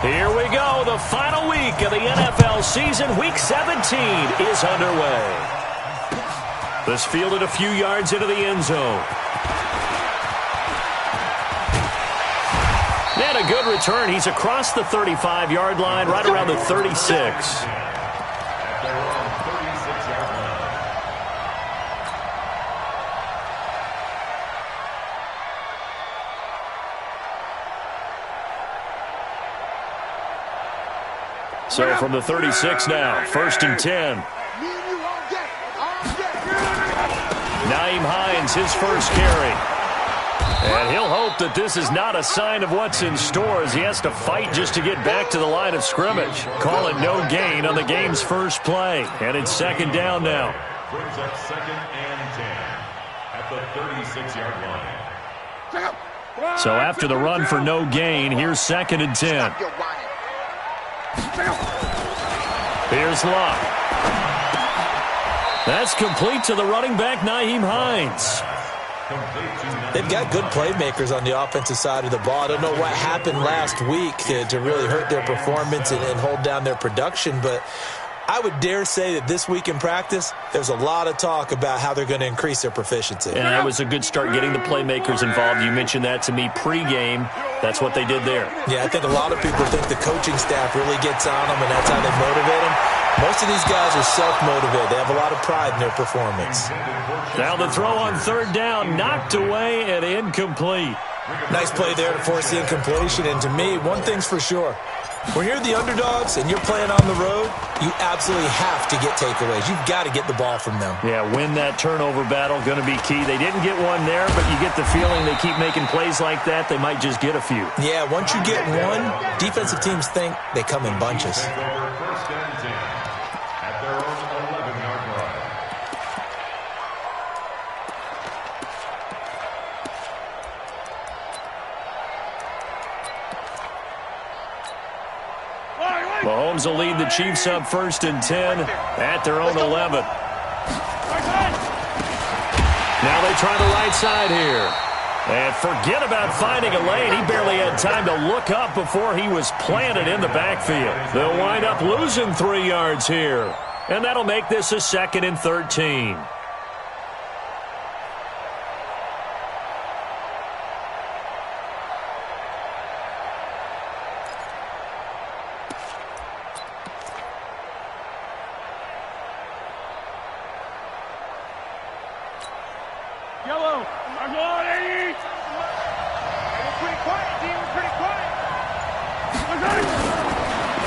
Here we go. The final week of the NFL season. Week 17 is underway. This fielded a few yards into the end zone. And a good return. He's across the 35-yard line, right around the 36. So from the 36 now, 1st and 10. Nyheim Hines, his first carry. And he'll hope that this is not a sign of what's in store as he has to fight just to get back to the line of scrimmage. Call it no gain on the game's first play. And it's 2nd down now. Brings up 2nd and 10 at the 36-yard line. So after the run for no gain, here's 2nd and 10. Here's Luck. That's complete to the running back, Nyheim Hines. They've got good playmakers on the offensive side of the ball. I don't know what happened last week to really hurt their performance and hold down their production, but I would dare say that this week in practice, there's a lot of talk about how they're going to increase their proficiency. And that was a good start getting the playmakers involved. You mentioned that to me pregame. That's what they did there. Yeah, I think a lot of people think the coaching staff really gets on them, and that's how they motivate them. Most of these guys are self-motivated. They have a lot of pride in their performance. Now the throw on 3rd down, knocked away and incomplete. Nice play there to force the incompletion. And to me, one thing's for sure. When you're the underdogs and you're playing on the road, you absolutely have to get takeaways. You've got to get the ball from them. Yeah, win that turnover battle, going to be key. They didn't get one there, but you get the feeling they keep making plays like that, they might just get a few. Yeah, once you get one, defensive teams think they come in bunches. First and 10 at their own 11-yard line. Mahomes will lead the Chiefs up 1st and 10 at their own 11. Now they try the right side here. And forget about finding a lane. He barely had time to look up before he was planted in the backfield. They'll wind up losing 3 yards here. And that'll make this a 2nd and 13.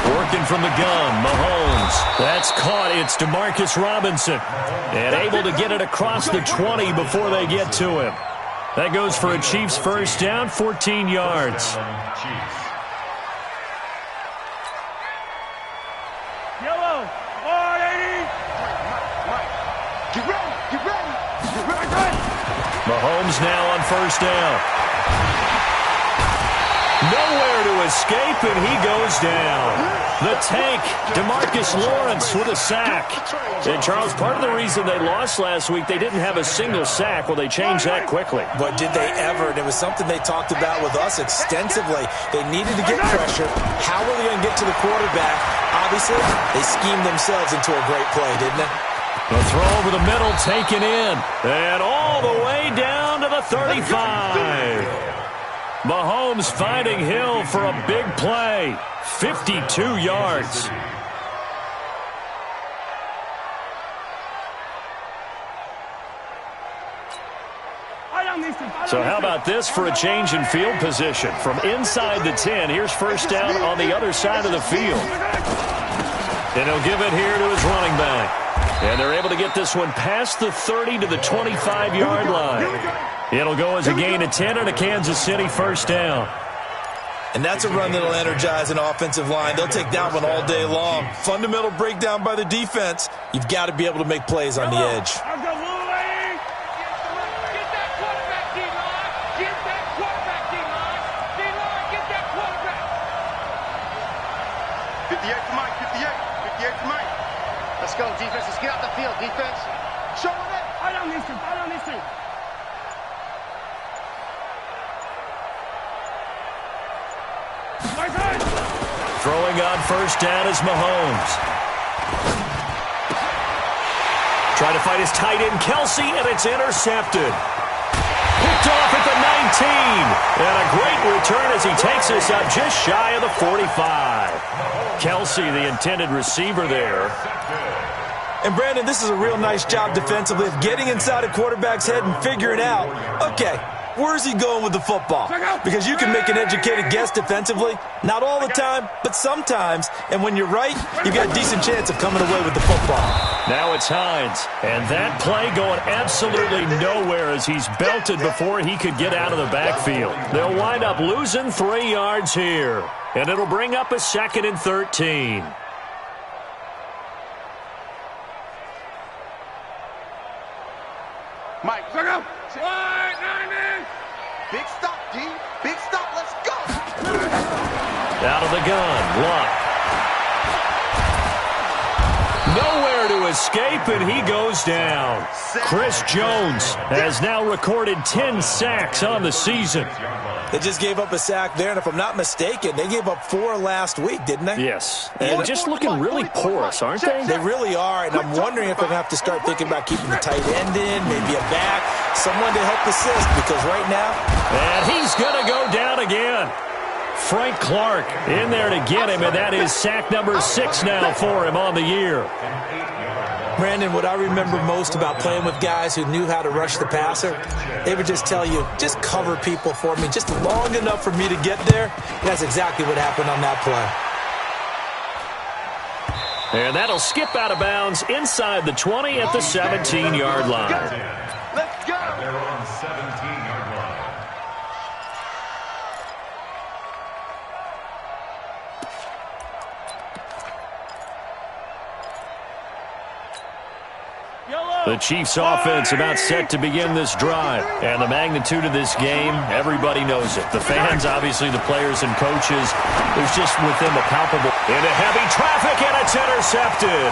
Working from the gun, Mahomes. That's caught. It's Demarcus Robinson. And able to get it across the 20 before they get to him. That goes for a Chiefs first down, 14 yards. Mahomes now on 1st down. Nowhere to escape, and he goes down. The tank, DeMarcus Lawrence with a sack. And, Charles, part of the reason they lost last week, they didn't have a single sack. Well, they changed that quickly. But did they ever? And it was something they talked about with us extensively. They needed to get pressure. How were they going to get to the quarterback? Obviously, they schemed themselves into a great play, didn't they? The throw over the middle taken in. And all the way down to the 35. Mahomes finding Hill for a big play. 52 yards. So how about this for a change in field position? From inside the 10, here's 1st down on the other side of the field. And he'll give it here to his running back. And they're able to get this one past the 30 to the 25-yard line. It'll go as a gain of 10 and a Kansas City first down. And that's a run that'll energize an offensive line. They'll take that one all day long. Fundamental breakdown by the defense. You've got to be able to make plays on the edge. Let's go, defense. Let's get out the field, defense. Show it. I don't need to. Throwing on first down is Mahomes. Trying to fight his tight end, Kelsey, and it's intercepted. Picked off at the 19. And a great return as he takes us up just shy of the 45. Kelsey, the intended receiver there. And, Brandon, this is a real nice job defensively of getting inside a quarterback's head and figuring out, okay, where's he going with the football? Because you can make an educated guess defensively. Not all the time, but sometimes. And when you're right, you've got a decent chance of coming away with the football. Now it's Hines. And that play going absolutely nowhere as he's belted before he could get out of the backfield. They'll wind up losing 3 yards here. And it'll bring up a 2nd and 13. Mike, go. Big stop, D. Big stop. Let's go. Out of the gun. Luck. Nowhere to escape, and he goes down. Chris Jones has now recorded 10 sacks on the season. They just gave up a sack there, and if I'm not mistaken, they gave up 4 last week, didn't they? Yes. And just looking really porous, aren't they? They really are, and I'm wondering if they're going to have to start thinking about keeping the tight end in, maybe a back, someone to help assist, because right now... And he's going to go down again. Frank Clark in there to get him, and that is sack number 6 now for him on the year. Brandon, what I remember most about playing with guys who knew how to rush the passer, they would just tell you, just cover people for me, just long enough for me to get there. And that's exactly what happened on that play. And that'll skip out of bounds inside the 20 at the 17-yard line. Let's go. They're on 17-yard line. The Chiefs offense about set to begin this drive. And the magnitude of this game, everybody knows it. The fans, obviously the players and coaches. There's just with them a palpable... Into heavy traffic, and it's intercepted.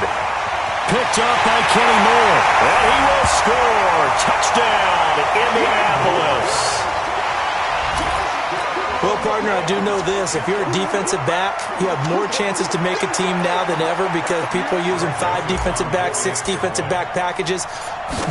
Picked up by Kenny Moore. And he will score. Touchdown, Indianapolis. Well, partner, I do know this. If you're a defensive back, you have more chances to make a team now than ever because people are using 5 defensive backs, 6 defensive back packages.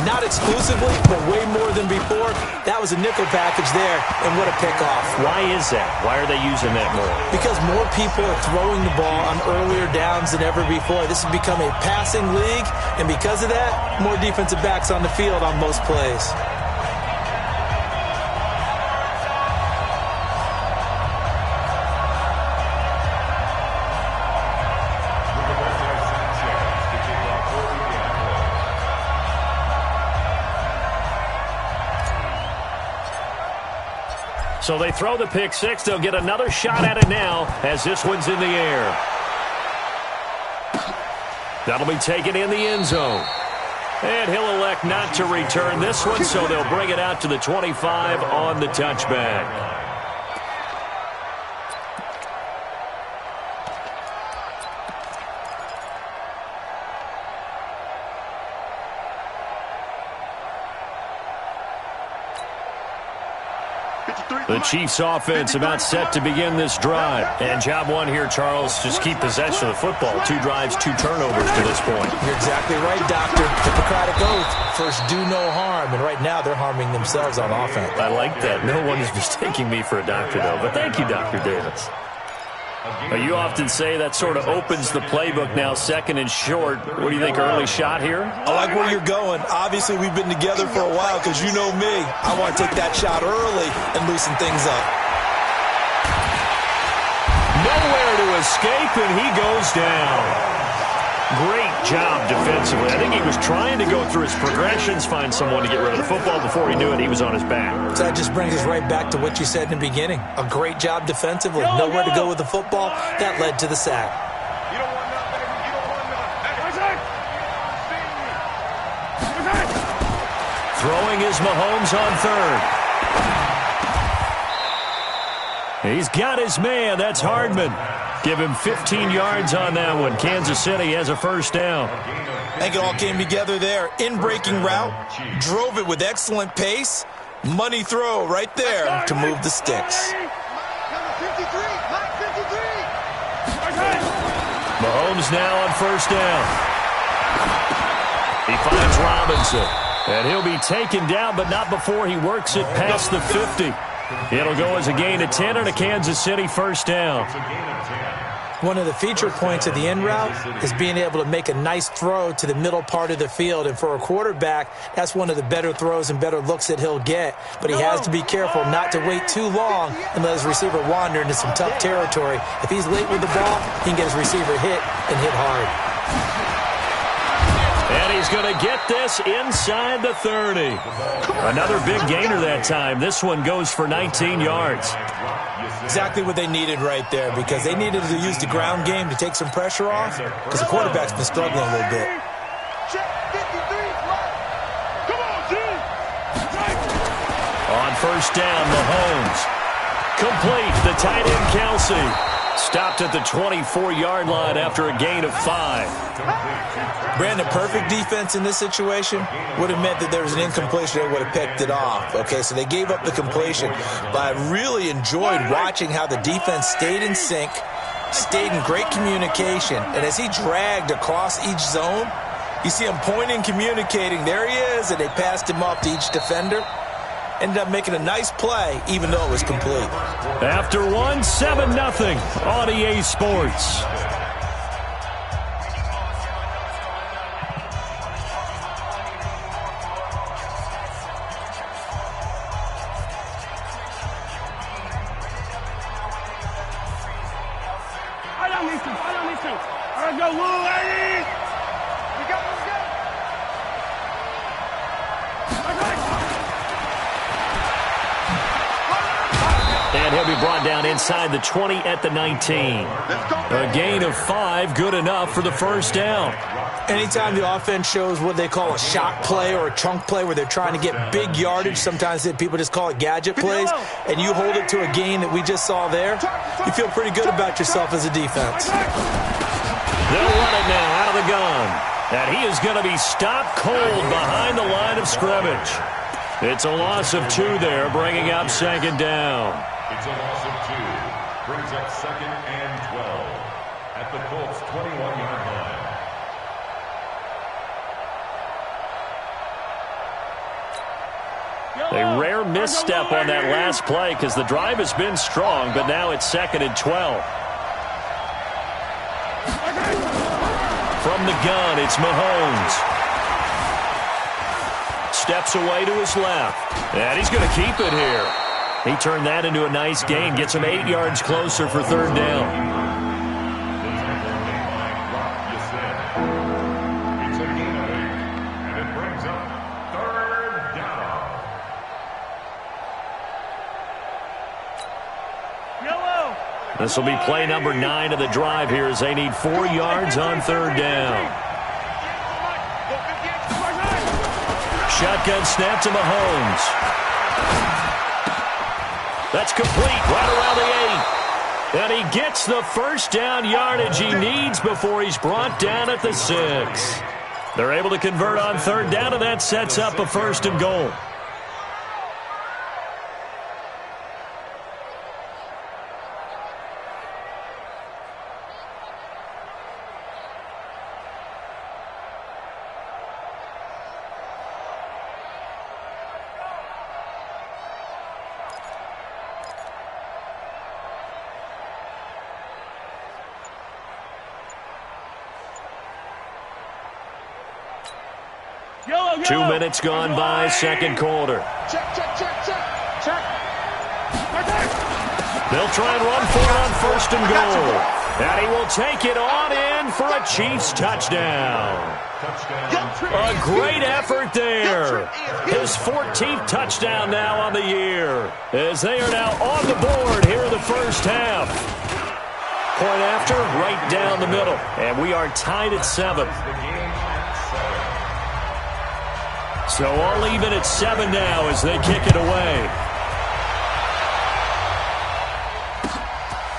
Not exclusively, but way more than before. That was a nickel package there, and what a pickoff. Why is that? Why are they using that more? Because more people are throwing the ball on earlier downs than ever before. This has become a passing league, and because of that, more defensive backs on the field on most plays. So they throw the pick 6. They'll get another shot at it now as this one's in the air. That'll be taken in the end zone. And he'll elect not to return this one, so they'll bring it out to the 25 on the touchback. The Chiefs offense about set to begin this drive. And job one here, Charles, just keep possession of the football. 2 drives, 2 turnovers to this point. You're exactly right, Doctor. Hippocratic oath. First, do no harm. And right now, they're harming themselves on offense. I like that. No one is mistaking me for a doctor, though. But thank you, Dr. Davis. You often say that sort of opens the playbook now, 2nd and short. What do you think, early shot here? I like where you're going. Obviously, we've been together for a while because you know me. I want to take that shot early and loosen things up. Nowhere to escape, and he goes down. Great job defensively. I think he was trying to go through his progressions, find someone to get rid of the football. Before he knew it, he was on his back. So that just brings us right back to what you said in the beginning. A great job defensively. Nowhere to go with the football. That led to the sack. You don't want nothing. You don't want nothing. Throwing is Mahomes on 3rd. He's got his man. That's Hardman. Give him 15 yards on that one. Kansas City has a first down. I think it all came together there. In-breaking route. Drove it with excellent pace. Money throw right there to move the sticks. Mahomes now on first down. He finds Robinson. And he'll be taken down, but not before he works it past the 50. It'll go as a gain of 10 and a Kansas City first down. One of the feature points of the end route is being able to make a nice throw to the middle part of the field. And for a quarterback, that's one of the better throws and better looks that he'll get. But he has to be careful not to wait too long and let his receiver wander into some tough territory. If he's late with the ball, he can get his receiver hit and hit hard. And he's going to get this inside the 30. Another big gainer that time. This one goes for 19 yards. Exactly what they needed right there, because they needed to use the ground game to take some pressure off, because the quarterback's been struggling a little bit. On first down, Mahomes. Complete. The tight end, Kelsey. Stopped at the 24-yard line after a gain of 5. Brandon, perfect defense in this situation would have meant that there was an incompletion. They would have picked it off. Okay, so they gave up the completion. But I really enjoyed watching how the defense stayed in sync, stayed in great communication. And as he dragged across each zone, you see him pointing, communicating. There he is, and they passed him off to each defender. Ended up making a nice play, even though it was complete. After one, 7-0 on EA Sports. And he'll be brought down inside the 20 at the 19. A gain of 5, good enough for the first down. Anytime the offense shows what they call a shot play or a chunk play where they're trying to get big yardage, sometimes people just call it gadget plays, and you hold it to a gain that we just saw there, you feel pretty good about yourself as a defense. They'll run it now out of the gun. And he is going to be stopped cold behind the line of scrimmage. It's a loss of 2 there, bringing up second down. It's a loss of 2. Brings up 2nd and 12 at the Colts' 21-yard line. A rare misstep on that last play because the drive has been strong, but now it's 2nd and 12. From the gun, it's Mahomes. Steps away to his left. And he's going to keep it here. He turned that into a nice gain. Gets him 8 yards closer for third down. It's a gain of 8, and it brings up third down. This will be play number 9 of the drive here as they need 4 yards on third down. Shotgun snap to Mahomes. That's complete right around the 8. And he gets the first down yardage he needs before he's brought down at the 6. They're able to convert on third down, and that sets up a 1st and goal. Yellow. 2 minutes gone by, second quarter. Check. They'll try and run for it on 1st and goal. And he will take it on in for a Chiefs touchdown. A great effort there. His 14th touchdown now on the year, as they are now on the board here in the first half. Point after, right down the middle. And we are tied at 7. So all even at 7 now as they kick it away.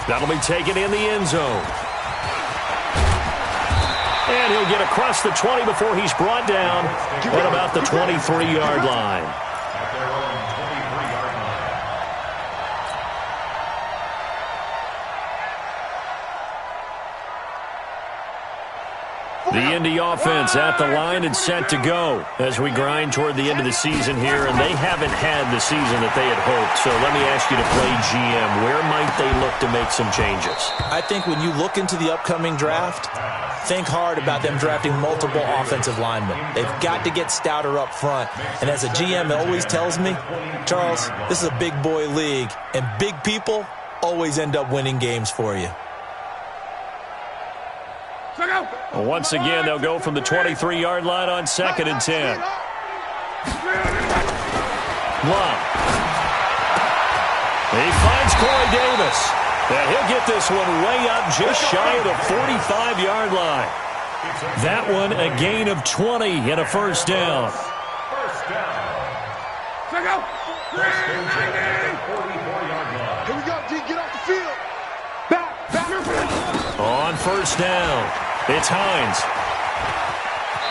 That'll be taken in the end zone. And he'll get across the 20 before he's brought down at about the 23-yard line. At their own 23-yard line. The Indy offense at the line and set to go as we grind toward the end of the season here, and they haven't had the season that they had hoped. So let me ask you to play GM. Where might they look to make some changes? I think when you look into the upcoming draft, think hard about them drafting multiple offensive linemen. They've got to get stouter up front. And as a GM always tells me, Charles, this is a big boy league, and big people always end up winning games for you. Well, once again, they'll go from the 23-yard line on 2nd and 10. Love. He finds Corey Davis. And he'll get this one way up just shy of the 45-yard line. That one a gain of 20 and a first down. Here we go, D. Get off the field. Back. On first down, it's Hines.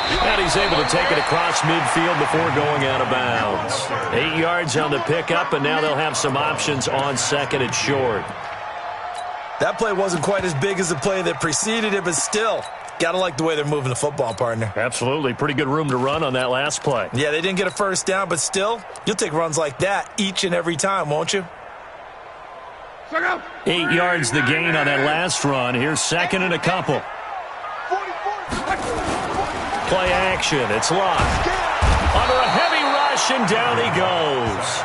And he's able to take it across midfield before going out of bounds. 8 yards on the pickup, and now they'll have some options on 2nd and short. That play wasn't quite as big as the play that preceded it, but still, got to like the way they're moving the football, partner. Absolutely. Pretty good room to run on that last play. Yeah, they didn't get a first down, but still, you'll take runs like that each and every time, won't you? 8 yards the gain on that last run. Here's 2nd and a couple. Play action. It's locked. Under a heavy rush, and down he goes.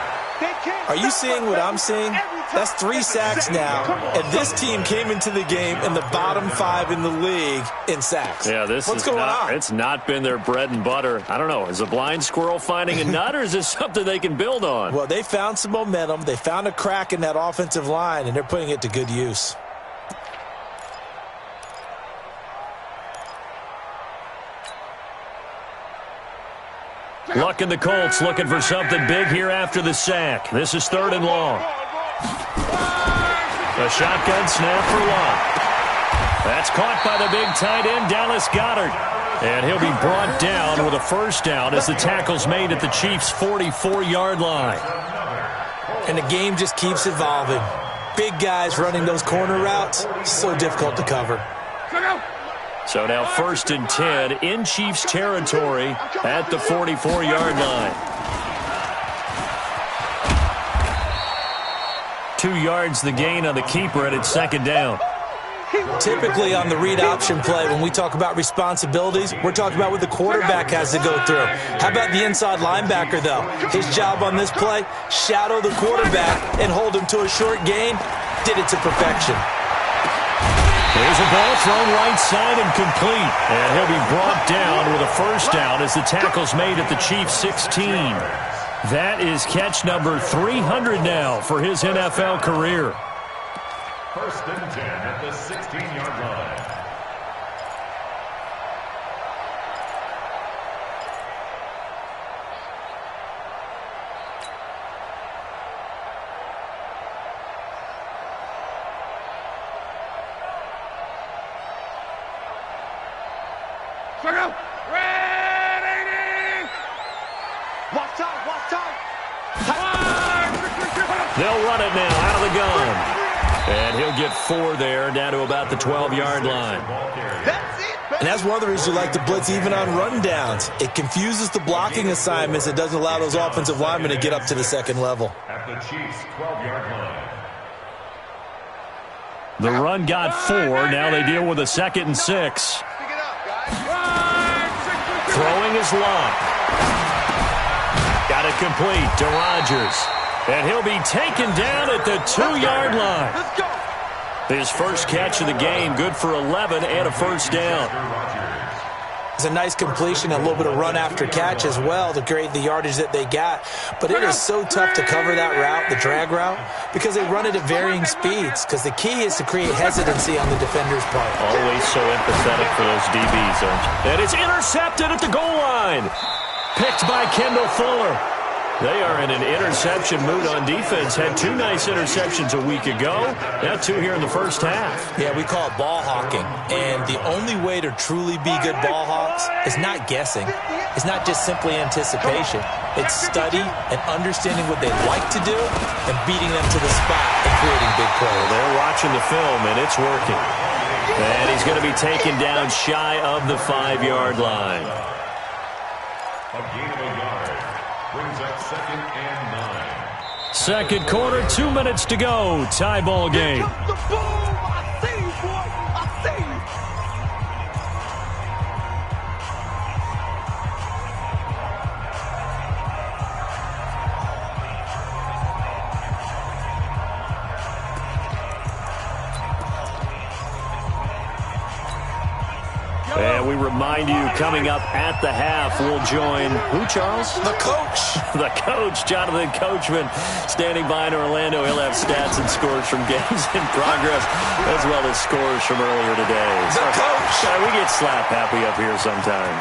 Are you seeing what I'm seeing? That's 3 sacks now, and this team came into the game in the bottom 5 in the league in sacks. Yeah, what's going on? It's not been their bread and butter. I don't know. Is a blind squirrel finding a nut, or is this something they can build on? Well, they found some momentum. They found a crack in that offensive line, and they're putting it to good use. Luck and the Colts looking for something big here after the sack. This is 3rd and long. A shotgun snap for Luck. That's caught by the big tight end, Dallas Goedert. And he'll be brought down with a first down as the tackle's made at the Chiefs' 44-yard line. And the game just keeps evolving. Big guys running those corner routes, so difficult to cover. So now 1st and 10 in Chiefs territory at the 44-yard line. 2 yards the gain on the keeper, and it's 2nd down. Typically on the read option play, when we talk about responsibilities, we're talking about what the quarterback has to go through. How about the inside linebacker, though? His job on this play, shadow the quarterback and hold him to a short gain. Did it to perfection. There's a ball thrown right side and complete. And he'll be brought down with a first down as the tackle's made at the Chiefs' 16. That is catch number 300 now for his NFL career. 1st and 10 at the 16-yard line. They'll run it now out of the gun. And he'll get 4 there, down to about the 12-yard line. And that's one of the reasons you like to blitz even on rundowns. It confuses the blocking assignments. It doesn't allow those offensive linemen to get up to the 2nd level. At the Chiefs' 12-yard line. The run got 4. Now they deal with a 2nd and 6. Throwing is Love. Got it complete to Rodgers. And he'll be taken down at the 2-yard line. His first catch of the game, good for 11 and a first down. It's a nice completion, a little bit of run after catch as well to create the yardage that they got. But it is so tough to cover that route, the drag route, because they run it at varying speeds. Because the key is to create hesitancy on the defender's part. Always so empathetic for those DBs, aren't you? And it's intercepted at the goal line. Picked by Kendall Fuller. They are in an interception mood on defense. Had 2 nice interceptions a week ago. Now 2 here in the first half. Yeah, we call it ball hawking. And the only way to truly be good ball hawks is not guessing. It's not just simply anticipation. It's study and understanding what they like to do and beating them to the spot and creating big plays. They're watching the film, and it's working. And he's going to be taken down shy of the 5-yard line. A gain of a yard brings up 2nd and 9. Second quarter, 2 minutes to go. Tie ball game. And we remind you, coming up at the half, we'll join who, Charles? The coach. The coach, Jonathan Coachman, standing by in Orlando. He'll have stats and scores from games in progress, as well as scores from earlier today. The coach. We get slap happy up here sometimes.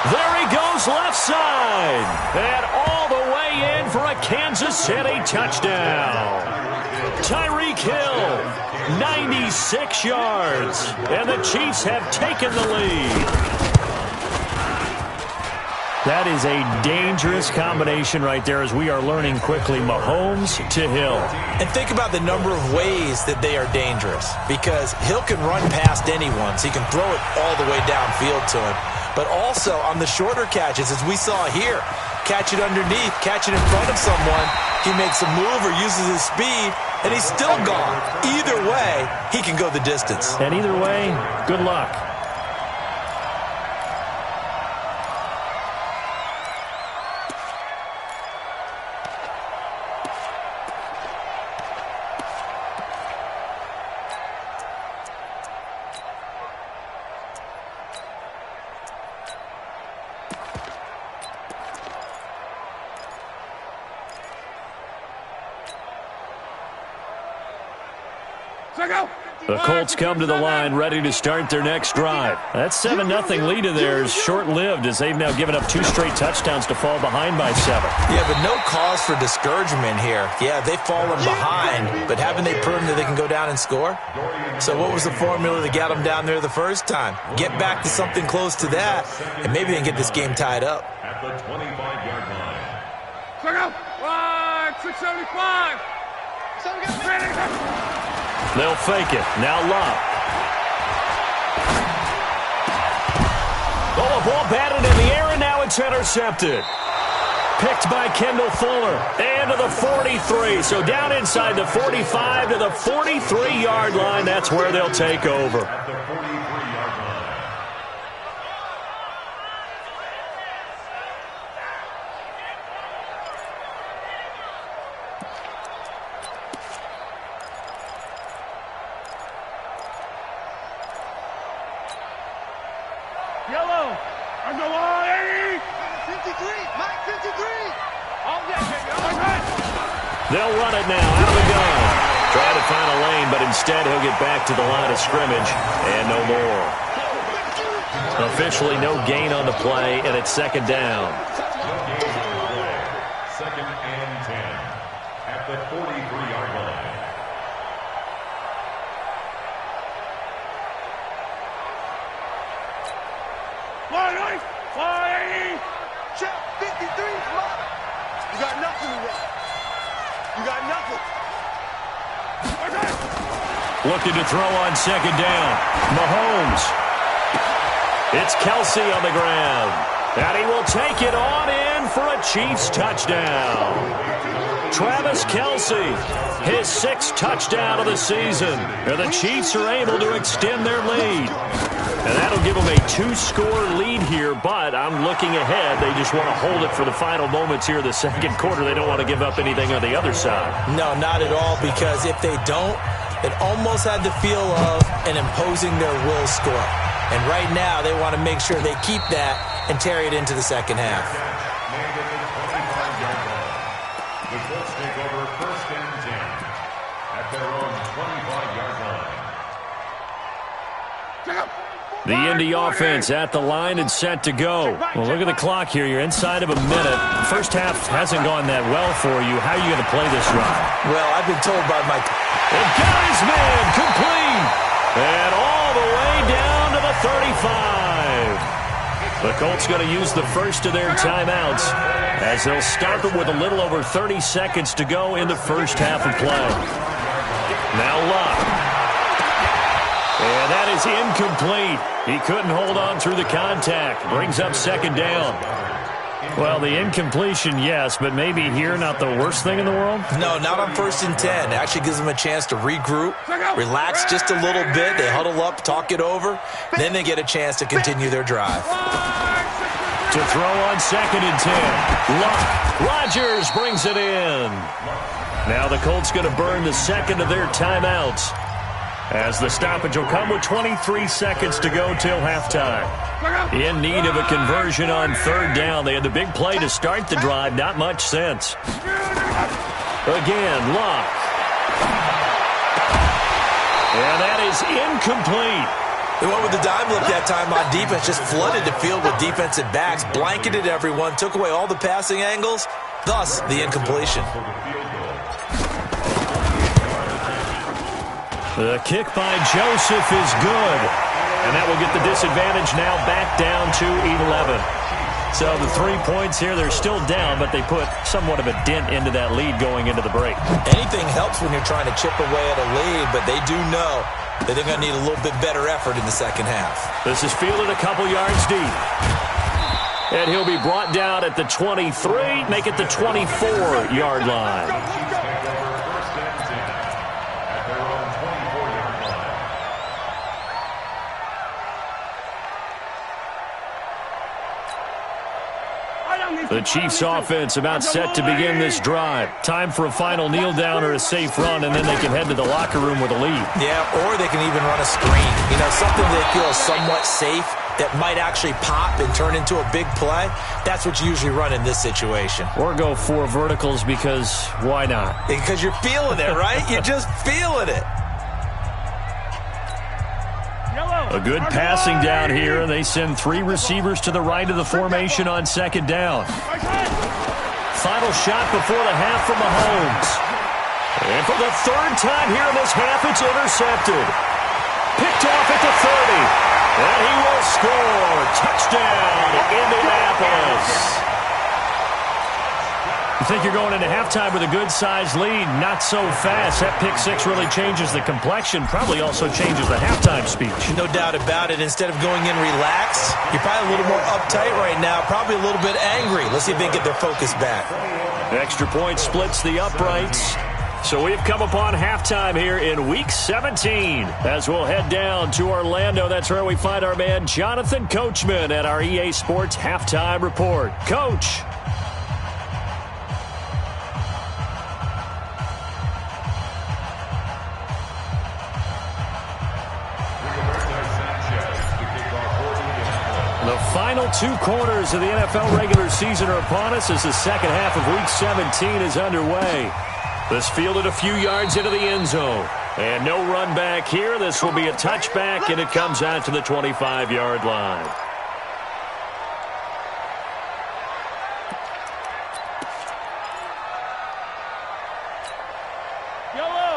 There he goes, left side. And all the way in for a Kansas City touchdown. Tyreek Hill, 96 yards, and the Chiefs have taken the lead. That is a dangerous combination right there, as we are learning quickly. Mahomes to Hill. And think about the number of ways that they are dangerous, because Hill can run past anyone, so he can throw it all the way downfield to him. But also on the shorter catches, as we saw here, catch it underneath, catch it in front of someone, he makes a move or uses his speed, and he's still gone. Either way, he can go the distance. And either way, good luck. The Colts come to the line, ready to start their next drive. That 7-0 lead of theirs short-lived, as they've now given up 2 straight touchdowns to fall behind by 7. Yeah, but no cause for discouragement here. Yeah, they've fallen behind, but haven't they proven that they can go down and score? So what was the formula that got them down there the first time? Get back to something close to that, and maybe they can get this game tied up. At the 25-yard line. Check out. 675. They'll fake it. Now Love. Oh, a ball batted in the air, and now it's intercepted. Picked by Kendall Fuller. And to the 43. So down inside the 45 to the 43-yard line. That's where they'll take over. At the 43-yard line. Yellow. On the line. 53. Mike 53. On that, baby. They'll run it now out of the gun. Trying to find a lane, but instead he'll get back to the line of scrimmage and no more. Officially no gain on the play, and it's second down. Second and 10 at the 43-yard line. Fly. Check 53. Come on. You got nothing to run. You got nothing. Looking to throw on second down. Mahomes. It's Kelsey on the ground. And he will take it on in for a Chiefs touchdown. Travis Kelsey, his 6th touchdown of the season. And the Chiefs are able to extend their lead. And that'll give them a 2-score lead here, but I'm looking ahead. They just want to hold it for the final moments here of the second quarter. They don't want to give up anything on the other side. No, not at all, because if they don't, it almost had the feel of an imposing their will score. And right now, they want to make sure they keep that and carry it into the second half. The Colts take over first and 10 at their own 25-yard line. The Indy offense at the line and set to go. Well, look at the clock here. You're inside of a minute. The first half hasn't gone that well for you. How are you going to play this drive? Well, I've been told by my... And got his man complete. And all the way down to the 35. The Colts going to use the first of their timeouts as they'll stop it with a little over 30 seconds to go in the first half of play. Now Luck. And that is incomplete. He couldn't hold on through the contact. Brings up second down. Well, the incompletion, yes, but maybe here not the worst thing in the world? No, not on 1st and 10. It actually gives them a chance to regroup, relax just a little bit. They huddle up, talk it over. Then they get a chance to continue their drive. To throw on 2nd and 10. Luck. Rodgers brings it in. Now the Colts going to burn the second of their timeouts, as the stoppage will come with 23 seconds to go till halftime. In need of a conversion on 3rd down. They had the big play to start the drive. Not much sense. Again, Luck. And that is incomplete. They went with the dime look that time on defense. Just flooded the field with defensive backs. Blanketed everyone. Took away all the passing angles. Thus, the incompletion. The kick by Joseph is good. And that will get the disadvantage now back down to 11. So the 3 points here, they're still down, but they put somewhat of a dent into that lead going into the break. Anything helps when you're trying to chip away at a lead, but they do know that they're going to need a little bit better effort in the second half. This is fielded a couple yards deep. And he'll be brought down at the 23, make it the 24-yard line. The Chiefs offense about set to begin this drive. Time for a final kneel down or a safe run, and then they can head to the locker room with a lead. Yeah, or they can even run a screen. You know, something they feel is somewhat safe that might actually pop and turn into a big play. That's what you usually run in this situation. Or go 4 verticals because why not? Because you're feeling it, right? You're just feeling it. A good passing down here. They send 3 receivers to the right of the formation on 2nd down. Final shot before the half from Mahomes. And for the 3rd time here in this half, it's intercepted. Picked off at the 30. And he will score. Touchdown, Indianapolis. You think you're going into halftime with a good-sized lead. Not so fast. That pick 6 really changes the complexion. Probably also changes the halftime speech. No doubt about it. Instead of going in relaxed, you're probably a little more uptight right now. Probably a little bit angry. Let's see if they can get their focus back. Extra point splits the uprights. So we've come upon halftime here in Week 17. As we'll head down to Orlando, that's where we find our man Jonathan Coachman at our EA Sports Halftime Report. Coach. The final 2 quarters of the NFL regular season are upon us as the second half of Week 17 is underway. This fielded a few yards into the end zone. And no run back here. This will be a touchback, and it comes out to the 25-yard line.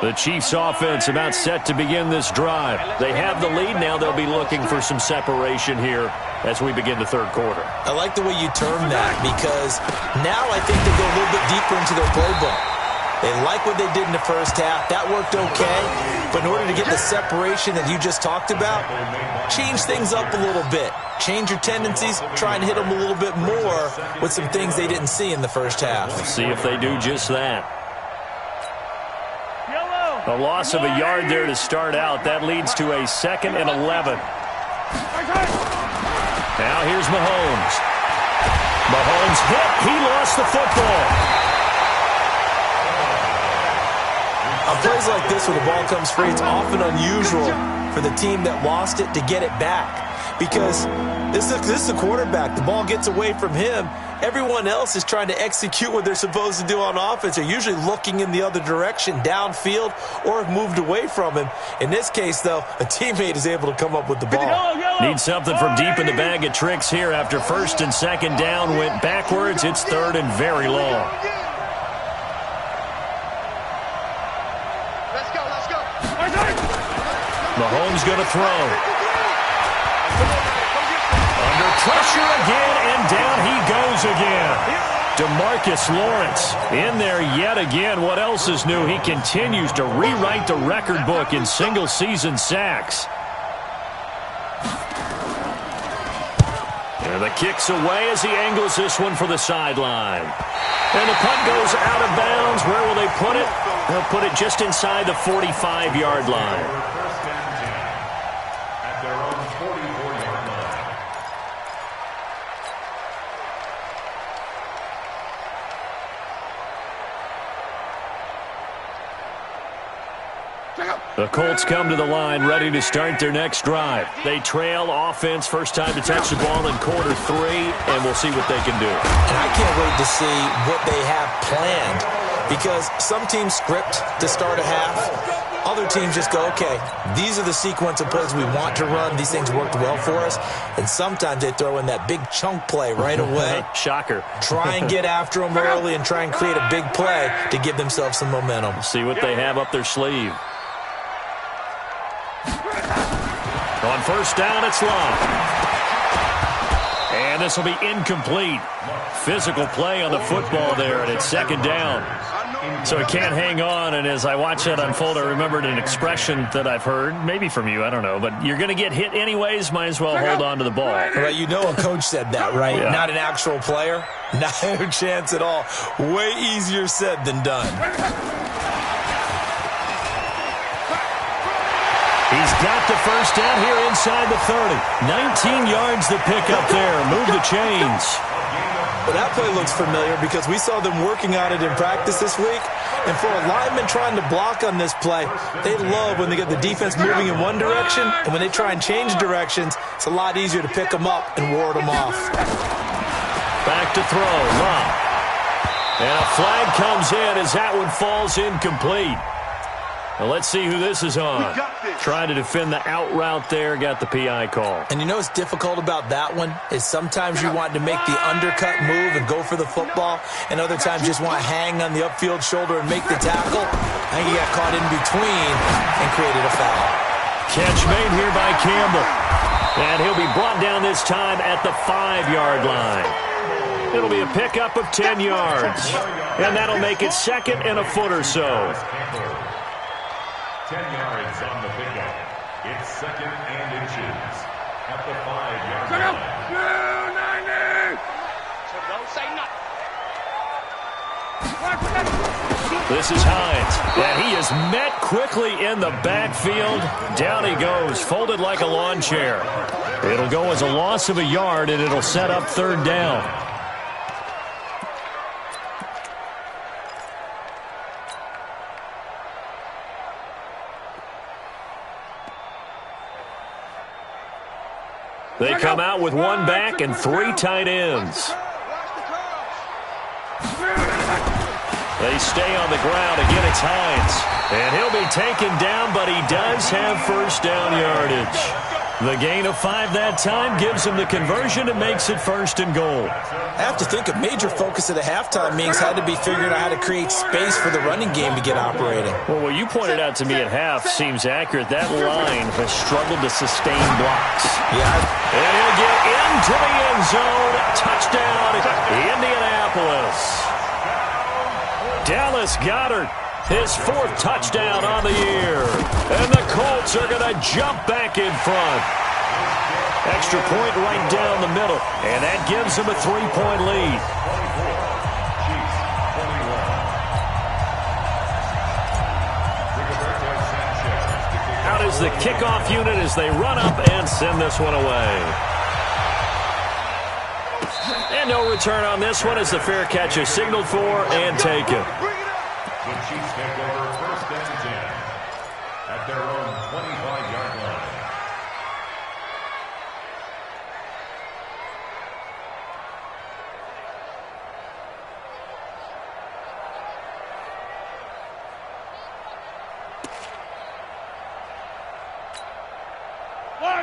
The Chiefs offense about set to begin this drive. They have the lead now. They'll be looking for some separation here as we begin the 3rd quarter. I like the way you term that because now I think they go a little bit deeper into their playbook. They like what they did in the first half. That worked okay. But in order to get the separation that you just talked about, change things up a little bit. Change your tendencies. Try and hit them a little bit more with some things they didn't see in the first half. Let's see if they do just that. A loss of a yard there to start out. That leads to a 2nd and 11. Now here's Mahomes. Mahomes hit. He lost the football. On plays like this where the ball comes free, it's often unusual for the team that lost it to get it back. Because this is a quarterback. The ball gets away from him. Everyone else is trying to execute what they're supposed to do on offense. They're usually looking in the other direction, downfield, or have moved away from him. In this case, though, a teammate is able to come up with the ball. Need something from deep in the bag of tricks here after 1st and 2nd down. Went backwards. It's 3rd and very long. Let's go. Mahomes going to throw. Under pressure again, and down he goes again. DeMarcus Lawrence in there yet again. What else is new? He continues to rewrite the record book in single-season sacks. And the kick's away as he angles this one for the sideline. And the punt goes out of bounds. Where will they put it? They'll put it just inside the 45-yard line. First and 10 at their own 44-yard line. The Colts come to the line ready to start their next drive. They trail offense, first time to touch the ball in quarter 3, and we'll see what they can do. And I can't wait to see what they have planned, because some teams script to start a half. Other teams just go, okay, these are the sequence of plays we want to run. These things worked well for us. And sometimes they throw in that big chunk play right away. Shocker. Try and get after them early and try and create a big play to give themselves some momentum. See what they have up their sleeve. On first down, it's long. And this will be incomplete. Physical play on the football there, and it's second down. So he can't hang on, and as I watch that unfold, I remembered an expression that I've heard, maybe from you, I don't know, but you're going to get hit anyways, might as well hold on to the ball. Right, you know a coach said that, right? Yeah. Not an actual player. No chance at all. Way easier said than done. He's got the first down here inside the 30. 19 yards to pick up there. Move the chains. Well, that play looks familiar because we saw them working on it in practice this week. And for a lineman trying to block on this play, they love when they get the defense moving in one direction. And when they try and change directions, it's a lot easier to pick them up and ward them off. Back to throw. Love. And a flag comes in as that one falls incomplete. Well, let's see who this is on. Trying to defend the out route there, got the PI call. And you know what's difficult about that one is sometimes you want to make the undercut move and go for the football, and other times you just want to hang on the upfield shoulder and make the tackle. I think he got caught in between and created a foul. Catch made here by Campbell. And he'll be brought down this time at the 5-yard line. It'll be a pickup of 10 yards. And that'll make it second and a foot or so. 10 yards on the pickup. It's second and inches at the 5-yard line. Don't say nothing. This is Hines, and he is met quickly in the backfield. Down he goes, folded like a lawn chair. It'll go as a loss of a yard, and it'll set up third down. They come out with one back and 3 tight ends. They stay on the ground. Again, it's Hines. And he'll be taken down, but he does have first down yardage. The gain of 5 that time gives him the conversion and makes it first and goal. I have to think a major focus at a halftime meetings had to be figuring out how to create space for the running game to get operating. Well, what you pointed out to me at half seems accurate. That line has struggled to sustain blocks. Yeah. And he'll get into the end zone. Touchdown, Indianapolis. Dallas Goedert, his 4th touchdown on the year. And the Colts are going to jump back in front. Extra point right down the middle. And that gives them a 3-point lead. Out is the kickoff unit as they run up and send this one away. And no return on this one as the fair catch is signaled for and taken. The Chiefs take over first and 10 at their own 25-yard line.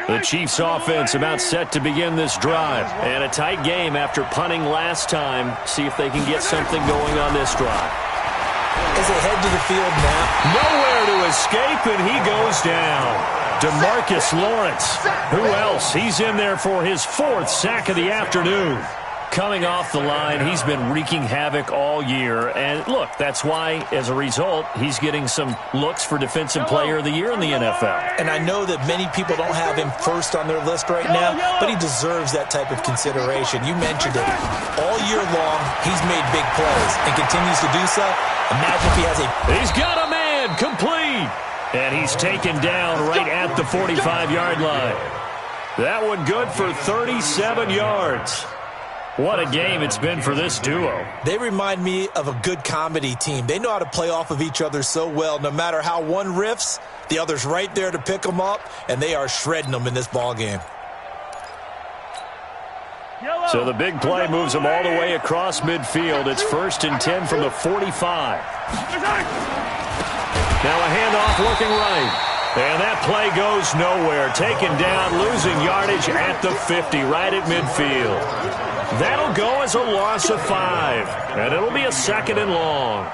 The Chiefs offense about set to begin this drive. And a tight game after punting last time. See if they can get something going on this drive. As they head to the field now. Nowhere to escape, and he goes down. DeMarcus Lawrence. Who else? He's in there for his 4th sack of the afternoon. Coming off the line, he's been wreaking havoc all year. And, look, that's why, as a result, he's getting some looks for Defensive Player of the Year in the NFL. And I know that many people don't have him first on their list right now, but he deserves that type of consideration. You mentioned it. All year long, he's made big plays and continues to do so. Imagine if he has a... He's got a man, complete. And he's taken down right at the 45-yard line. That one good for 37 yards. What a game it's been for this duo. They remind me of a good comedy team. They know how to play off of each other so well. No matter how one riffs, the other's right there to pick them up, and they are shredding them in this ball game. So the big play moves them all the way across midfield. It's 1st and 10 from the 45. Now a handoff looking right. And that play goes nowhere. Taken down, losing yardage at the 50, right at midfield. That'll go as a loss of 5. And it'll be a 2nd and long.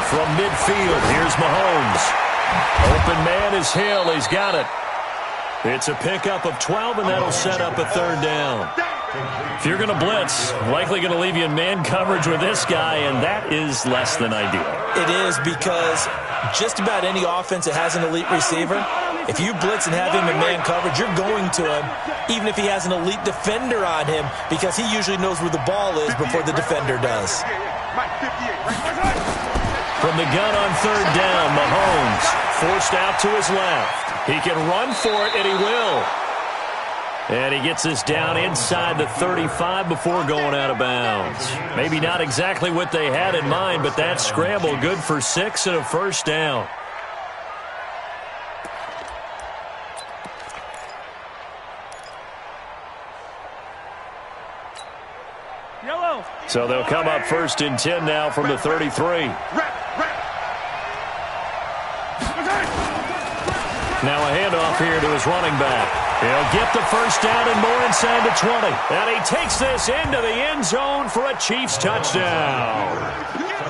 From midfield, here's Mahomes. Open man is Hill. He's got it. It's a pickup of 12, and that'll set up a 3rd down. If you're going to blitz, likely going to leave you in man coverage with this guy, and that is less than ideal. It is, because just about any offense that has an elite receiver, if you blitz and have him in man coverage, you're going to him, even if he has an elite defender on him, because he usually knows where the ball is before the defender does. From the gun on 3rd down, Mahomes forced out to his left. He can run for it, and he will. And he gets this down inside the 35 before going out of bounds. Maybe not exactly what they had in mind, but that scramble good for 6 and a 1st down. So they'll come up 1st and 10 now from the 33. Now a handoff here to his running back. He'll get the 1st down and more inside the 20. And he takes this into the end zone for a Chiefs touchdown.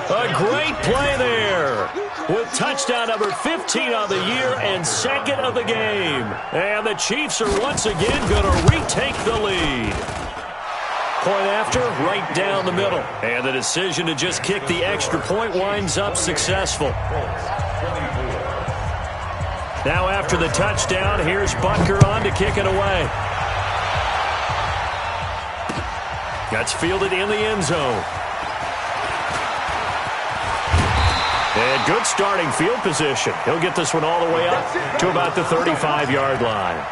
A great play there with touchdown number 15 on the year and 2nd of the game. And the Chiefs are once again going to retake the lead. Point after, right down the middle. And the decision to just kick the extra point winds up successful. Now after the touchdown, here's Butker on to kick it away. That's fielded in the end zone. And good starting field position. He'll get this one all the way up to about the 35-yard line.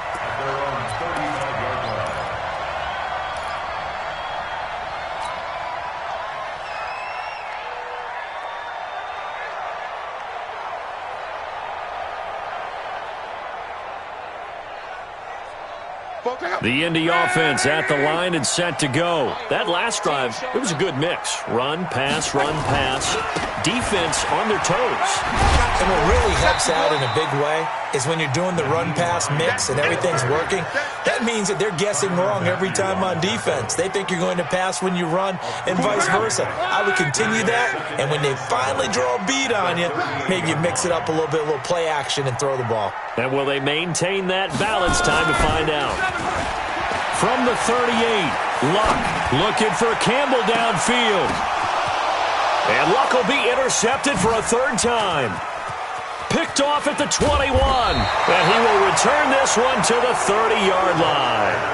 The Indy offense at the line and set to go. That last drive, it was a good mix. Run, pass, defense on their toes. And what really helps out in a big way is when you're doing the run-pass mix and everything's working, that means that they're guessing wrong every time on defense. They think you're going to pass when you run and vice versa. I would continue that, and when they finally draw a beat on you, maybe you mix it up a little bit, a little play action, and throw the ball. And will they maintain that balance? Time to find out. From the 38, Luck looking for Campbell downfield. And Luck will be intercepted for a 3rd time. Picked off at the 21. And he will return this one to the 30-yard line.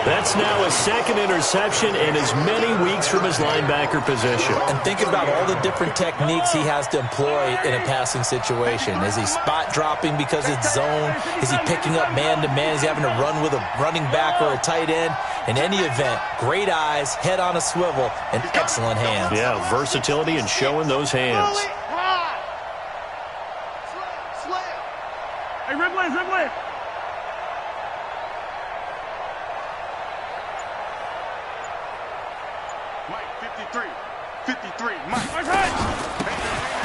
That's now his 2nd interception in as many weeks from his linebacker position. And think about all the different techniques he has to employ in a passing situation. Is he spot dropping because it's zone? Is he picking up man-to-man? Is he having to run with a running back or a tight end? In any event, great eyes, head on a swivel, and excellent hands. Yeah, versatility and showing those hands. Hey, Ripley. Mike, 53, Mike.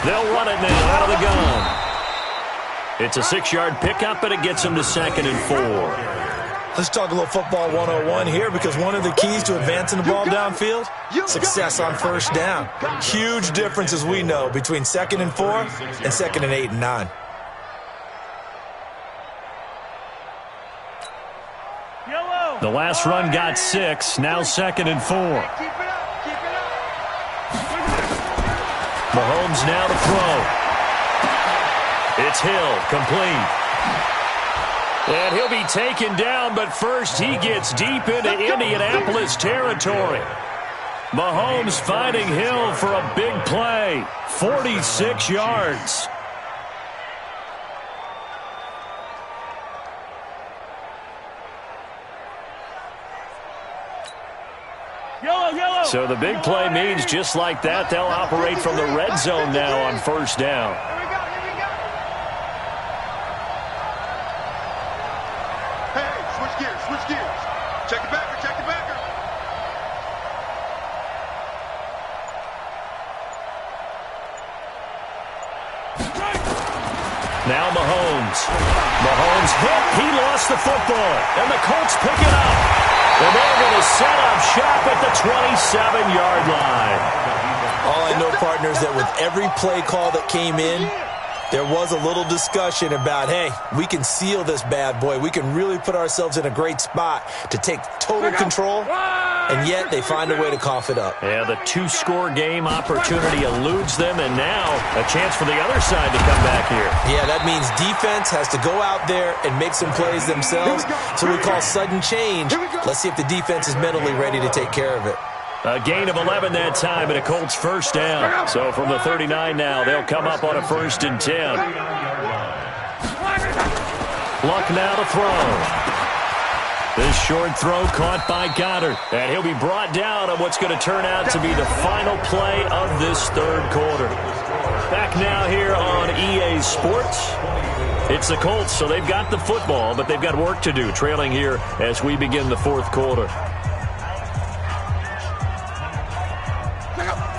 They'll run it now out of the gun. It's a 6-yard pickup, and it gets them to 2nd and 4. Let's talk a little football 101 here, because one of the keys to advancing the ball downfield, success on first down. Huge difference, as we know, between 2nd and 4 and 2nd and 8 and 9. The last run got 6, now 2nd and 4. Mahomes now to throw. It's Hill, complete. And he'll be taken down, but first he gets deep into Indianapolis territory. Mahomes finding Hill for a big play, 46 yards. So the big play means just like that, they'll operate from the red zone now on first down. Switch gears. Check the backer. Now Mahomes. Mahomes hit. He lost the football. And the Colts pick it up. And they're going to set up shop at the 27-yard line. All I know, partners, that with every play call that came in, there was a little discussion about, hey, we can seal this bad boy. We can really put ourselves in a great spot to take total control, and yet they find a way to cough it up. Yeah, the 2-score game opportunity eludes them, and now a chance for the other side to come back here. Yeah, that means defense has to go out there and make some plays themselves. So we call sudden change. Let's see if the defense is mentally ready to take care of it. A gain of 11 that time, and a Colts first down. So from the 39 now, they'll come up on a 1st and 10. Luck now to throw. This short throw caught by Goddard. And he'll be brought down on what's going to turn out to be the final play of this 3rd quarter. Back now here on EA Sports. It's the Colts, so they've got the football, but they've got work to do, trailing here as we begin the 4th quarter.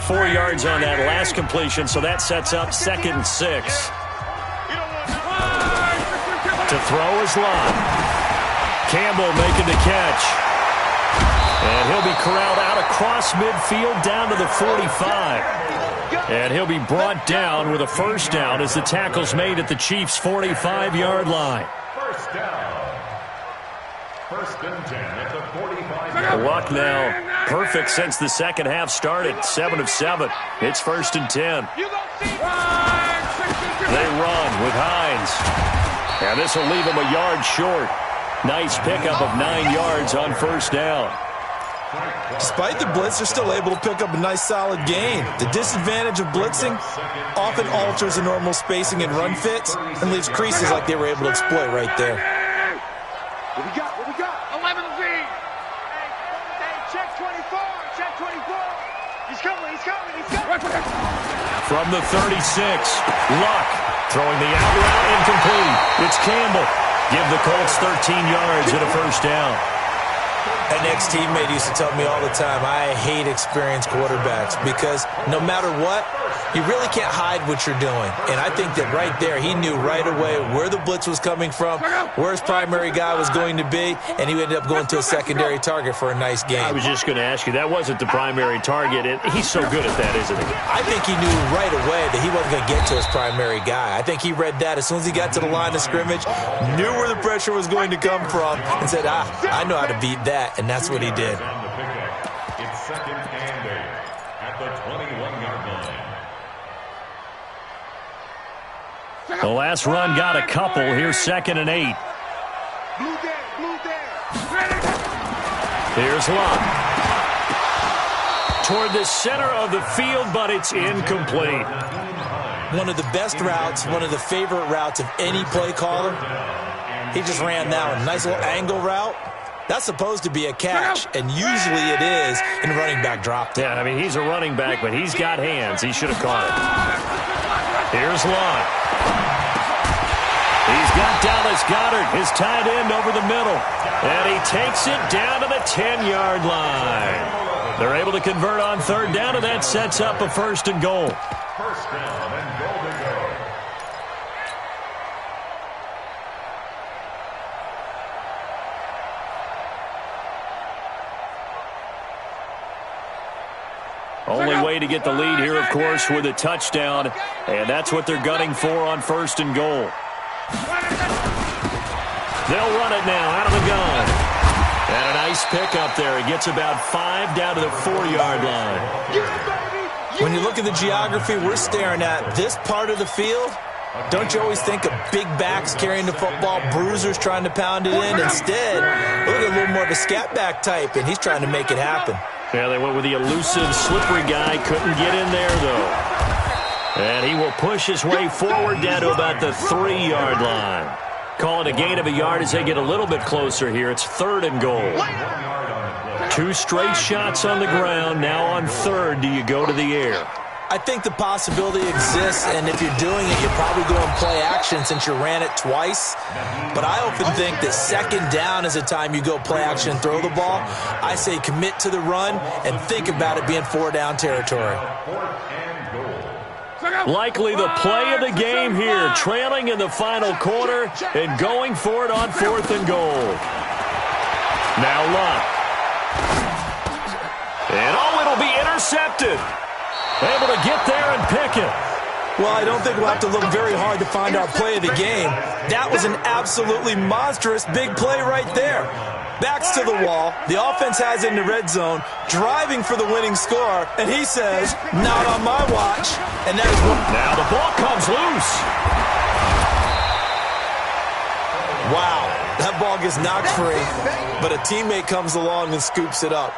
4 yards on that last completion, so that sets up 2nd and 6. To throw is Lott. Campbell making the catch. And he'll be corralled out across midfield down to the 45. And he'll be brought down with a first down as the tackle's made at the Chiefs' 45-yard line. First down. 1st and 10 at the 45. Luck now perfect since the second half started. 7 of 7. It's 1st and 10. They run with Hines. And this will leave them a yard short. Nice pickup of 9 yards on first down. Despite the blitz, they're still able to pick up a nice solid gain. The disadvantage of blitzing often alters the normal spacing and run fits and leaves creases like they were able to exploit right there. What we got? 11 Z. Hey, check 24. He's coming. From the 36, Luck throwing the out route incomplete. It's Campbell. Give the Colts 13 yards and a first down. An ex-teammate used to tell me all the time, I hate experienced quarterbacks because no matter what, you really can't hide what you're doing. And I think that right there, he knew right away where the blitz was coming from, where his primary guy was going to be, and he ended up going to a secondary target for a nice game. I was just going to ask you, that wasn't the primary target, and he's so good at that, isn't he? I think he knew right away that he wasn't going to get to his primary guy. I think he read that as soon as he got to the line of scrimmage, knew where the pressure was going to come from, and said, I know how to beat that, and that's what he did. It's 2nd and 8 at the 21-yard line. The last run got a couple. Here's 2nd and 8. Blue day. Here's Lott. Toward the center of the field, but it's incomplete. One of the best routes, one of the favorite routes of any play caller. He just ran that one. Nice little angle route. That's supposed to be a catch, and usually it is, and the running back dropped it. Yeah, I mean, he's a running back, but he's got hands. He should have caught it. Here's Lott. He's got Dallas Goedert, his tight end, over the middle. And he takes it down to the 10-yard line. They're able to convert on 3rd down, and that sets up a 1st and goal. First down and goal to go. Only way to get the lead here, of course, with a touchdown, and that's what they're gunning for on 1st and goal. They'll run it now out of the gun. And a nice pickup there. He gets about 5 down to the 4-yard line. When you look at the geography we're staring at, this part of the field, don't you always think of big backs carrying the football, bruisers trying to pound it in? Instead, look at a little more of a scat back type, and he's trying to make it happen. Yeah, they went with the elusive, slippery guy. Couldn't get in there, though. And he will push his way forward down to about the 3-yard line. Call it a gain of a yard as they get a little bit closer here. It's 3rd and goal. 2 straight shots on the ground. Now on 3rd, do you go to the air? I think the possibility exists, and if you're doing it, you're probably going play action since you ran it twice. But I often think that 2nd down is the time you go play action and throw the ball. I say commit to the run and think about it being 4-down territory. Likely the play of the game here, trailing in the final quarter and going for it on 4th and goal. Now Luck. And it'll be intercepted. Able to get there and pick it. Well, I don't think we'll have to look very hard to find our play of the game. That was an absolutely monstrous big play right there. Backs to the wall. The offense has in the red zone, driving for the winning score, and he says, not on my watch. And that is what. Now the ball comes loose. Wow, that ball gets knocked free, but a teammate comes along and scoops it up.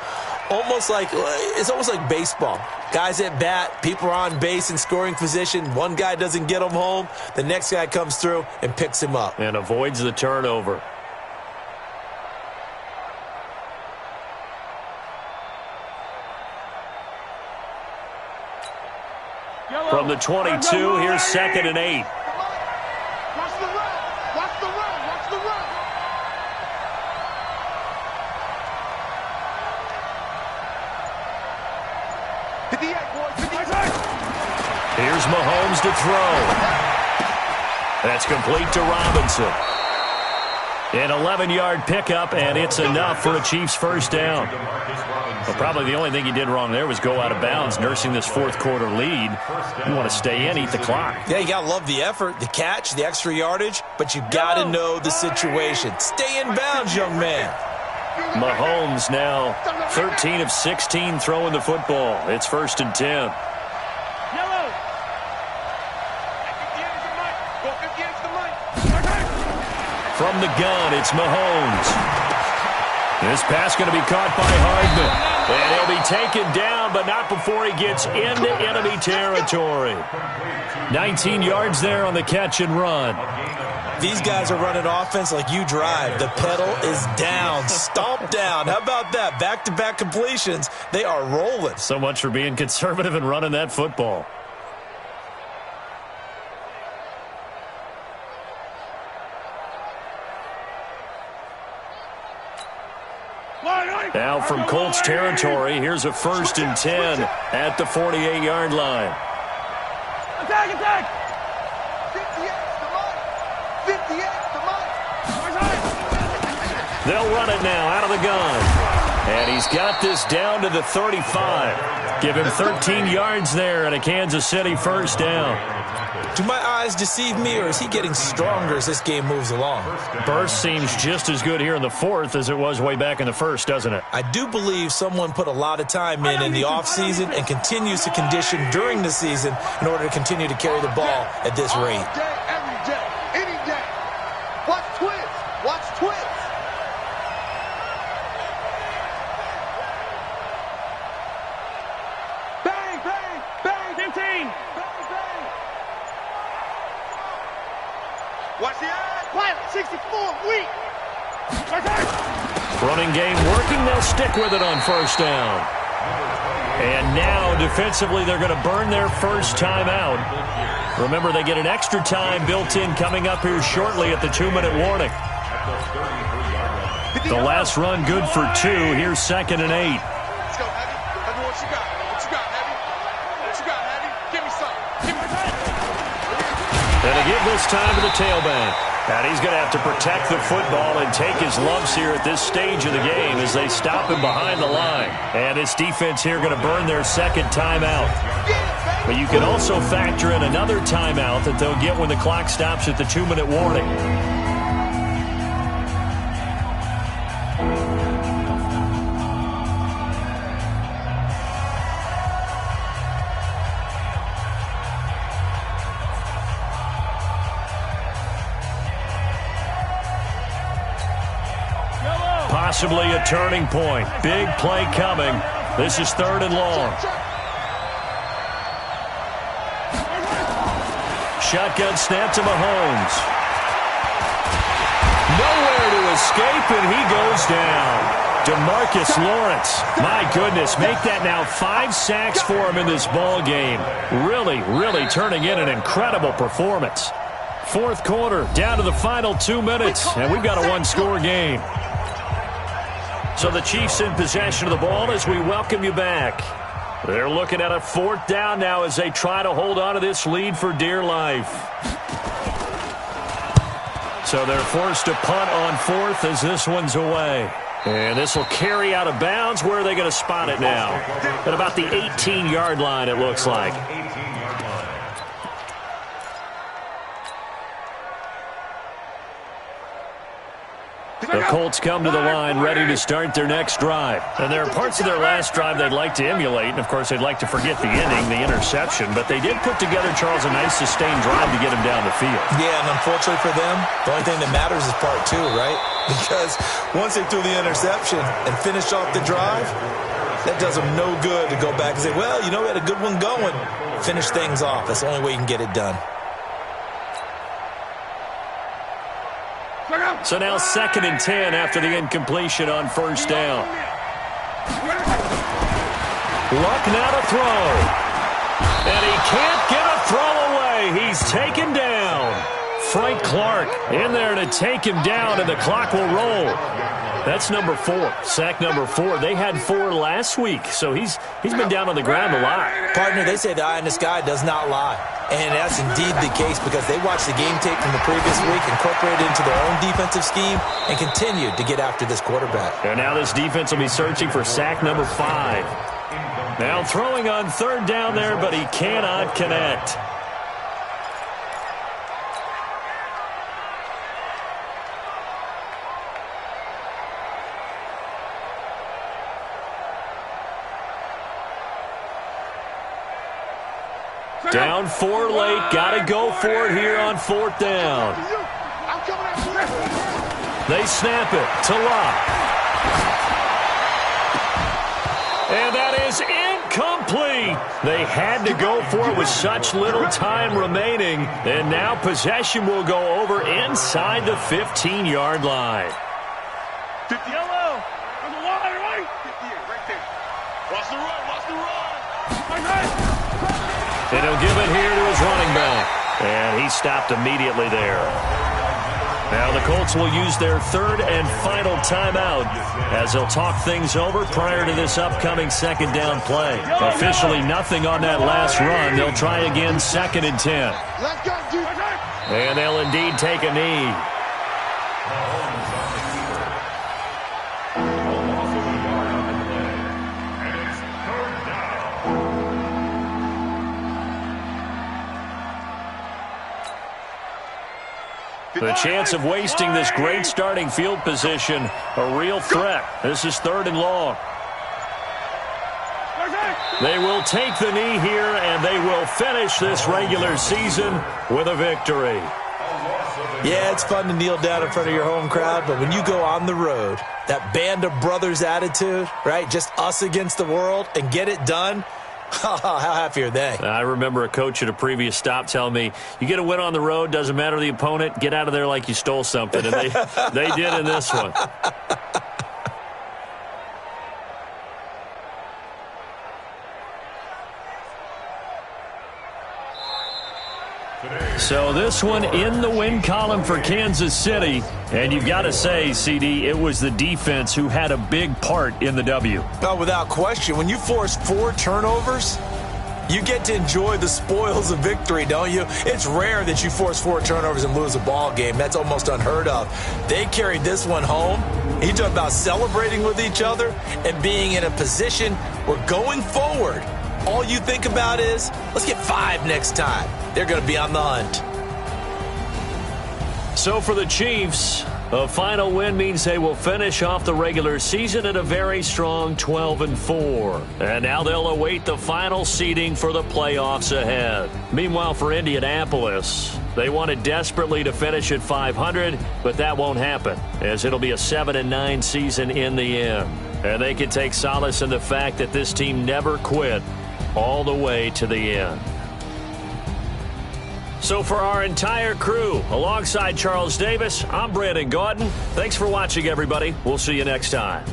It's almost like baseball. Guys at bat, people are on base in scoring position. One guy doesn't get him home. The next guy comes through and picks him up. And avoids the turnover. From the 22, here's 2nd and 8. Watch the run. Watch the run. Watch the run. Here's Mahomes to throw. That's complete to Robinson. An 11-yard pickup, and it's enough for a Chiefs 1st down. Well, probably the only thing he did wrong there was go out of bounds, nursing this 4th quarter lead. You want to stay in, eat the clock. Yeah, you got to love the effort, the catch, the extra yardage, but you got to know the situation. Stay in bounds, young man. Mahomes now 13 of 16 throwing the football. It's 1st and 10. From the gun, it's Mahomes. This pass going to be caught by Hardman. And he'll be taken down, but not before he gets into enemy territory. 19 yards there on the catch and run. These guys are running offense like you drive. The pedal is down, stomp down. How about that? Back-to-back completions. They are rolling. So much for being conservative and running that football. Now from Colts territory, here's a 1st and 10 at the 48-yard line. Attack, attack! 58, They'll run it now out of the gun. And he's got this down to the 35. Give him 13 yards there and a Kansas City 1st down. Do my eyes deceive me, or is he getting stronger as this game moves along? Burst seems just as good here in the 4th as it was way back in the 1st, doesn't it? I do believe someone put a lot of time in the offseason and continues to condition during the season in order to continue to carry the ball at this rate. All day, every day, any day. Watch twist. Watch twist. Bang, bang, bang. 15. Bang, bang. Watch the eye. Quiet. 64. Weak. Running game working. They'll stick with it on 1st down. And now defensively they're going to burn their first time out. Remember, they get an extra time built in coming up here shortly at the 2-minute warning. The last run good for 2. Here's 2nd and 8. Let's go, Heavy. Heavy, what you got? What you got, Heavy? What you got, Heavy? Give me something. Give me something. And they give this time to the tailback. And he's going to have to protect the football and take his lumps here at this stage of the game as they stop him behind the line. And this defense here going to burn their second timeout. But you can also factor in another timeout that they'll get when the clock stops at the 2-minute warning. Possibly a turning point. Big play coming. This is 3rd and long. Shotgun snap to Mahomes. Nowhere to escape, and he goes down. DeMarcus Lawrence. My goodness, make that now 5 sacks for him in this ball game. Really turning in an incredible performance. 4th quarter, down to the final 2 minutes, and we've got a 1-score game. So the Chiefs in possession of the ball as we welcome you back. They're looking at a 4th down now as they try to hold on to this lead for dear life. So they're forced to punt on 4th as this one's away. And this will carry out of bounds. Where are they going to spot it now? At about the 18-yard line, it looks like. The Colts come to the line ready to start their next drive. And there are parts of their last drive they'd like to emulate. And, of course, they'd like to forget the ending, the interception. But they did put together, Charles, a nice sustained drive to get him down the field. Yeah, and unfortunately for them, the only thing that matters is part 2, right? Because once they threw the interception and finished off the drive, that does them no good to go back and say, well, you know, we had a good one going. Finish things off. That's the only way you can get it done. So now 2nd and 10 after the incompletion on 1st down. Luck now to throw. And he can't get a throw away. He's taken down. Frank Clark in there to take him down, and the clock will roll. That's number 4, sack number 4. They had 4 last week, so he's been down on the ground a lot. Partner, they say the eye in the sky does not lie. And that's indeed the case because they watched the game tape from the previous week, incorporated it into their own defensive scheme, and continued to get after this quarterback. And now this defense will be searching for sack number 5. Now throwing on 3rd down there, but he cannot connect. Down 4 late. Got to go for it here on 4th down. They snap it to Locke. And that is incomplete. They had to go for it with such little time remaining. And now possession will go over inside the 15-yard line. Yellow. On the line, right? Yeah, right there. Watch the run. Watch the run. Right. And he'll give it here to his running back. And he stopped immediately there. Now the Colts will use their 3rd and final timeout as they'll talk things over prior to this upcoming 2nd down play. Officially nothing on that last run. They'll try again 2nd and 10. And they'll indeed take a knee. The chance of wasting this great starting field position, a real threat. This is 3rd and long. They will take the knee here, and they will finish this regular season with a victory. Yeah, it's fun to kneel down in front of your home crowd, but when you go on the road, that band of brothers attitude, right, just us against the world, and get it done, how happy are they? I remember a coach at a previous stop telling me, you get a win on the road, doesn't matter the opponent, get out of there like you stole something. And they did in this one. So this one in the win column for Kansas City. And you've got to say, CD, it was the defense who had a big part in the W. Oh, without question. When you force 4 turnovers, You get to enjoy the spoils of victory, don't you? It's rare that you force 4 turnovers and lose a ball game. That's almost unheard of. They carried this one home. You talk about celebrating with each other and being in a position where going forward, all you think about is, let's get 5 next time. They're going to be on the hunt. So for the Chiefs, a final win means they will finish off the regular season at a very strong 12-4. And now they'll await the final seeding for the playoffs ahead. Meanwhile, for Indianapolis, they wanted desperately to finish at 500, but that won't happen, as it'll be a 7-9 season in the end. And they can take solace in the fact that this team never quit all the way to the end. So for our entire crew, alongside Charles Davis, I'm Brandon Gaudin. Thanks for watching, everybody. We'll see you next time.